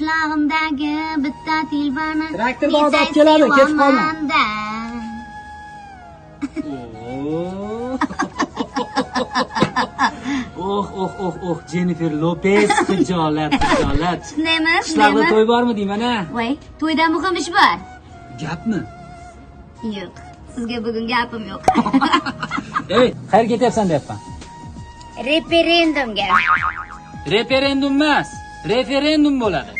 Qulog'imdagi bitta telbani Traktorda odam keladi, kech qolma. Oh, Jennifer Lopez, xijolat. Shundaymi? Qishloqda to'y bormi deyman-a? Voy, to'yda muhim ish bor. Gapmi? Yo'q, sizga bugun gapim yo'q. Ey, qayerga ketyapsan deyapman. Referendumga. Referendum emas, referendum bo'ladi.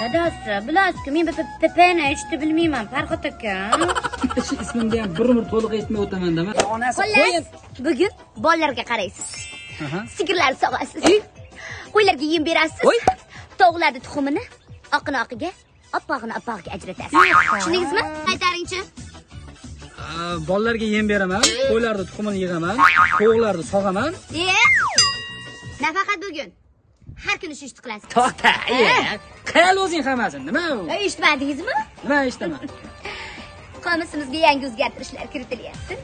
Dadasi, bilasiz-ku, men PPni eshitib bilmayman, Farhod aka. Shu ismimni ham bir to'liq eshitmay o'taman-da. Onasi qo'yin. Bugun bolalarga qaraysiz. Sigirlarni sog'asiz. Qo'ylarga yem berasiz. Tovuqlarning tuxumini oqini oqiga, oppog'ini oppog'iga ajratasiz. Tushundingizmi? Qaytaringchi. Bolalarga yem beraman, qo'ylarni tuxumini yig'aman, tovuqlarni sog'aman. Nafaqat bugun. Har kuni shu ishni qilasiz. To'xta, qil o'zing hammasini. Nima u? Eshitmadingizmi? Nima eshitaman? Qomusimizga yangi o'zgartirishlar kiritilyapti.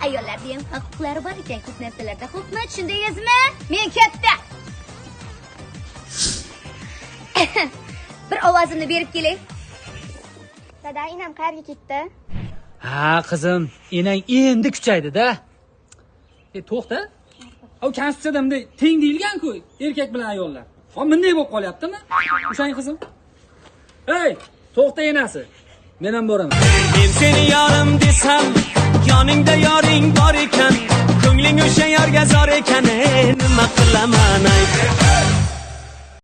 Ayollarda ham huquqlari bor ekan, ko'p narsalarda. Xo'pmi, tushundingizmi? Men katta. Bir ovozimni berib kelay. Dada, inam qayerga ketdi? Ha, qizim, enang endi kuchaydi-da. To'xta. O konstitutsiyada bunday teng deyilgan-ku, erkak bilan ayollar. Hop, bunday bo'lib qolyaptimi? O'shang qizim. Hey, to'xta enasi. Men ham boraman. Men seni yorim desam, yoningda yoring bor ekan, ko'ngling o'sha yorga zor ekan, nima qilaman ay?